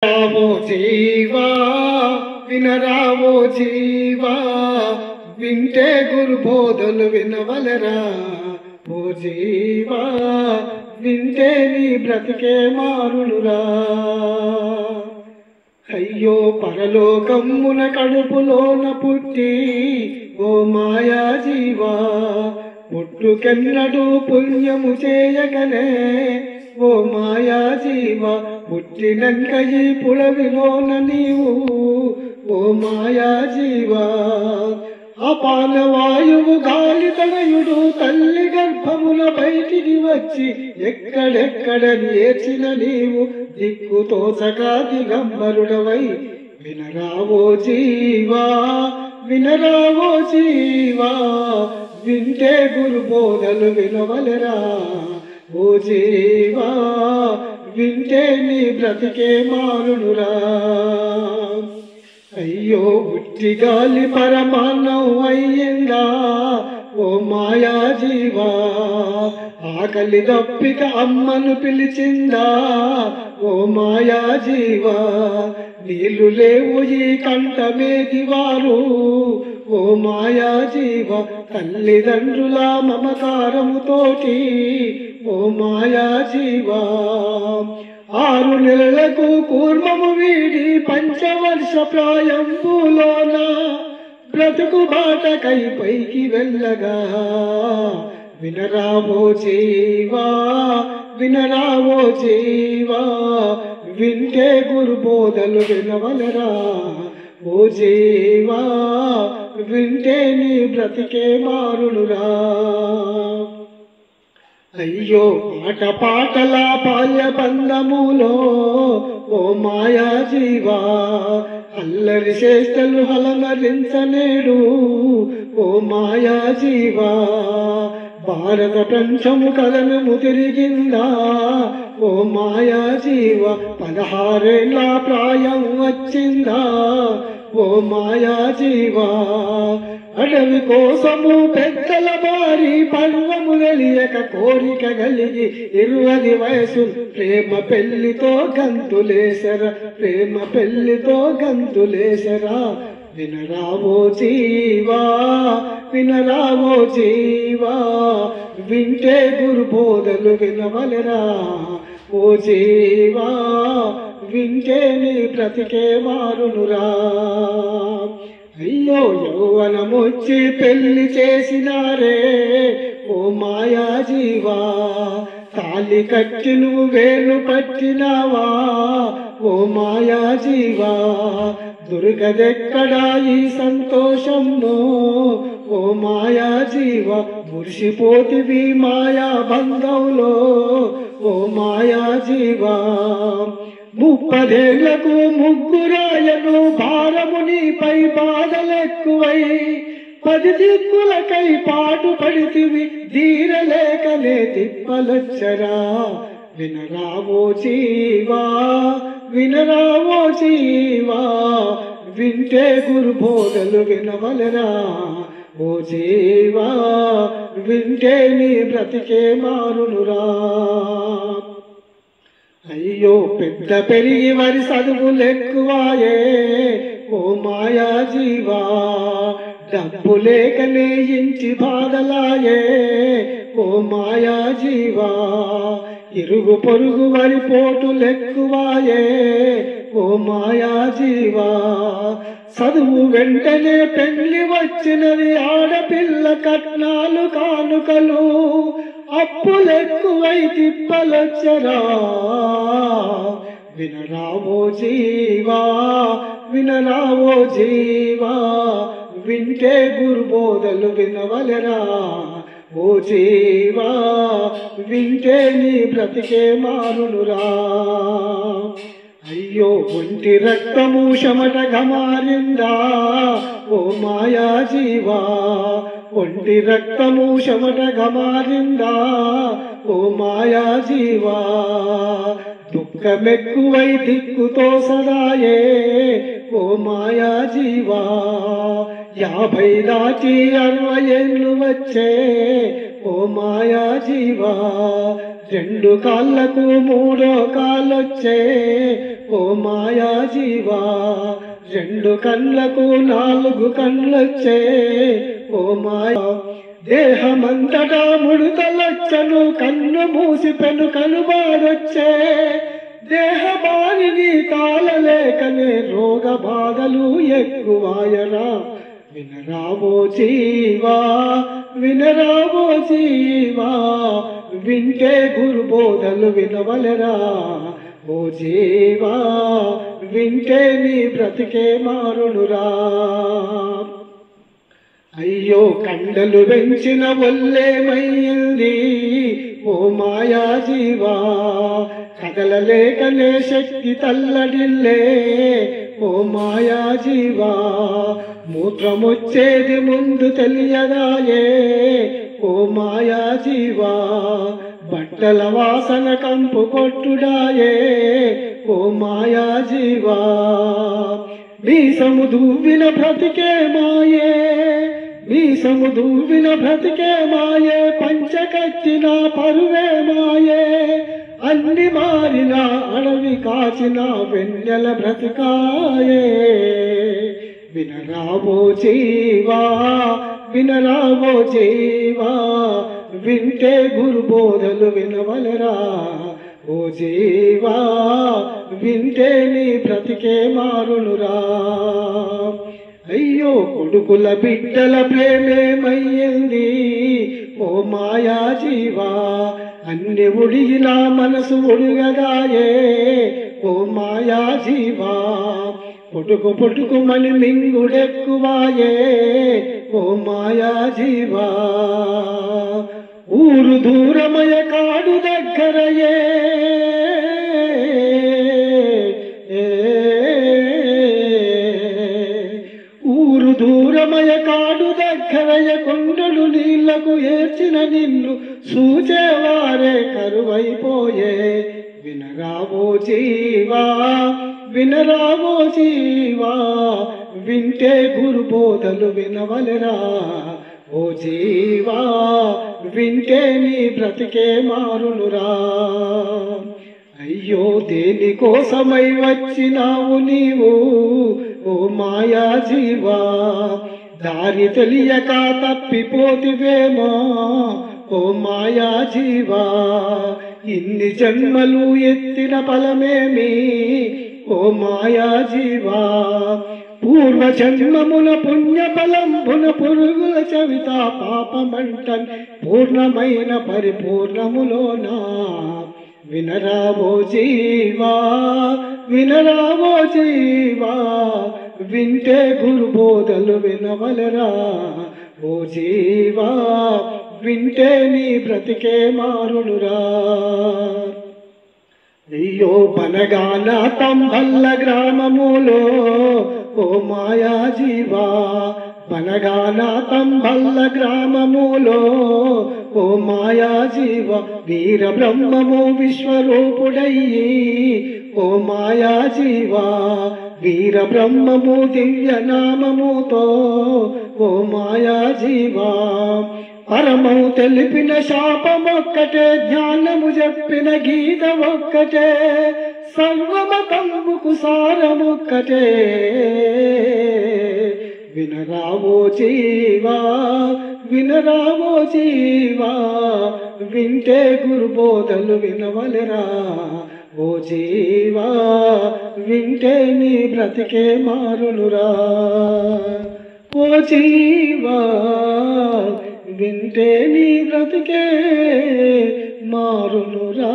రావో జీవా వినరావో జీవా వింటే గురు బోధలు వినవలరా ఓ జీవా వింటే నీ బ్రతికే మారునురా. అయ్యో పరలోకమ్మున కడుపులోన పుట్టి ఓ మాయా జీవా పుట్టుకెన్నడూ పుణ్యము చేయగనే ఓ మాయా జీవా పుట్టినంక ఈ పుడవిలోన నీవు ఓ మాయా జీవా అపాన వాయువు గాలి తనయుడు తల్లి గర్భముల బయటికి వచ్చి ఎక్కడెక్కడ నేర్చిన నీవు దిక్కుతోచక దిగంబరుడవై వినరావో జీవా వినరావో జీవా వింటే గురు బోధలు వినవలరా ఓ జీవా వింటే నీ బ్రతికే మారునురా. అయ్యో ఉట్టి గాలి పరమాన్నం అయ్యిందా ఓ మాయా జీవా ఆకలి దప్పిక అమ్మను పిలిచిందా ఓ మాయా జీవా నీళ్లు లేవు ఈ కంఠమేది వారు ఓ మాయా జీవా తల్లిదండ్రుల మమకారముతోటి ఓ మాయా జీవా 6 నెలలకు కూర్మము వీడి పంచవర్ష ప్రాయంబులోన బ్రతుకు బాటకై పైకి వెళ్ళగా వినరావో జీవా వినరావో జీవా వింటే గురు బోధలు వినవలరా ఓ జీవా వింటే నీ బ్రతికే మారునురా. అయ్యో పాట పాటల బాల్య బంధములో ఓ మాయా జీవా అల్లరి చేష్టలు హలమరించనేడు ఓ మాయా జీవా భారత పంచము కథనము తిరిగిందా ఓ మాయా జీవా 16 ఏళ్ల ప్రాయం వచ్చిందా ఓ మాయా జీవా అడవి కోసము పెద్దల బారి పర్వము తెలియక కోరిక కలిగి 20 వయసు ప్రేమ పెళ్లితో గంతులేసరా ప్రేమ పెళ్లితో గంతులేసరా వినరావో జీవా వినరావో జీవా వింటే గురు బోధలు వినవలరా ఓ జీవా వింటే నీ బ్రతికే మారునురా. అయ్యో యౌవనమొచ్చి పెళ్లి చేసినారే ఓ మాయా జీవా తాళి కట్టి నువ్వు వేలు పట్టినావా ఓ మాయా జీవా దుర్గదెక్కడా ఈ సంతోషంలో ఓ మాయా జీవా మురిసిపోతివి మాయా బంధంలో ఓ మాయా జీవా 30 ఏళ్లకు ముగ్గురాయను భారము నీపై బాధలెక్కువై 10 దిక్కులకై పాటు పడితివి ధీరలేకనే తిప్పలొచ్చరా వినరావో జీవా వినరావో జీవా వింటే గురు బోధలు వినవలరా ఓ జీవా వింటే నీ బ్రతికే మారునురా. అయ్యో పెద్ద పెరిగి వరి చదువులెక్కువాయే ఓ మాయా జీవా డబ్బు లేకనే ఇంటి బాధలాయే ఓ మాయా జీవా ఇరుగు పొరుగు వరి పోటులెక్కువాయే ఓ మాయా జీవా చదువు వెంటనే పెళ్లి వచ్చినది ఆడపిల్ల కట్నాలు కానుకలు అప్పులెక్కువై తిప్పలొచ్చరా వినరావో జీవా వినరావో జీవా వింటే గురు బోధలు వినవలరా ఓ జీవా వింటే నీ బ్రతికే మారునురా. అయ్యో ఒంటి రక్తము చెమటగా మారిందా ఓ మాయా జీవా ఒంటి రక్తము చెమటగా మారిందా ఓ మాయా జీవా దుఃఖమెక్కువై దిక్కుతో సదాయే ఓ మాయా జీవా 50 దాటి 60 ఏళ్ళు వచ్చే ఓ మాయా జీవా. రెండు కాళ్ళకు మూడో కాళ్ళొచ్చే ఓ మాయా జీవా. రెండు కళ్ళకు నాలుగు కళ్ళొచ్చే ఓ మాయా. దేహమంతటా ముడతలొచ్చను కన్ను మూసి పెనుకలు బాధొచ్చే. దేహ బారిని తాళలేకనే రోగ బాధలు ఎక్కువాయరా. వినరావో జీవా వినరావో జీవా, వింటే గురు బోధలు వినవలెరా. ఓ జీవా వింటే నీ బ్రతికే మారునురా. అయ్యో కండలు పెంచిన ఒళ్ళేమయ్యింది ఓ మాయా జీవా. కదలలేకనే శక్తి తల్లడిల్లే ఓ మాయా జీవా. మూత్రమొచ్చేది ముందు తెలియదాయే ఓ మాయా జీవా. బట్టల వాసన కంపు కొట్టుడాయే ఓ మాయా జీవా. మీసము దువ్విన బ్రతికే మాయే, మీసము దువ్విన బ్రతికే మాయే. పంచకచ్చిన పరువే మాయే. అన్ని మారిన అడవి కాచిన వెన్నెల బ్రతికాయే. వినరావో జీవా వినరావో జీవా, వింటే గురు బోధలు వినవలరా. ఓ జీవా వింటే నీ బ్రతికే మారునురా. అయ్యో కొడుకుల బిడ్డల ప్రేమేమయ్యింది ఓ మాయా జీవా. అన్ని ఉడిగినా మనసు ఉడిగదాయే ఓ మాయా జీవా. పొటుకు పొటుకుమని మింగుడెక్కువాయే ఓ మాయా జీవా. ఊరు దూరమయ కాడు దగ్గరయే, ఊరు దూరమయ కాడు దగ్గరయ. కొండలు నీళ్లకు ఏర్చిన నిన్ను సూచేవారే కరువైపోయే. వినరావో జీవా వినరావో జీవా, వింటే గురు బోధలు వినవలెరా. ఓ జీవా వింటే నీ బ్రతికే మారునురా. అయ్యో దేనికోసమై వచ్చినావు నీవు ఓ మాయా జీవా. దారి తెలియక తప్పిపోతివేమో ఓ మాయా జీవా. ఇన్ని జన్మలు ఎత్తిన ఫలమేమి ఓ మాయా జీవా. పూర్వ జన్మముల పుణ్య ఫలంబున పురుగుల చవిత పాపమంటన్ పూర్ణమైన పరిపూర్ణములోనా. వినరావో జీవా వినరావో జీవా, వింటే గురు బోధలు వినవలరా. ఓ జీవా వింటే నీ బ్రతికే మారునురా. అయ్యో బనగాన తంబల్ల గ్రామములో ఓ మాయా జీవా. బనగాన తంబల్ల గ్రామములో ఓ మాయా జీవ. వీర బ్రహ్మము విశ్వరూపుడయ్యి ఓ మాయా జీవా. వీర బ్రహ్మము దివ్య నామముతో ఓ మాయా జీవా. పరమము తెలిపిన శాపమొక్కటే, జ్ఞానము చెప్పిన గీత ఒక్కటే. సర్వమతముకు సారమొక్కటే. వినరావో జీవా వినరావో జీవా, వింటే గురు బోధలు వినవలెరా. ఓ జీవా వింటే నీ బ్రతికే మారునురా. ఓ జీవా వింటే నీ బ్రతికే మారునురా.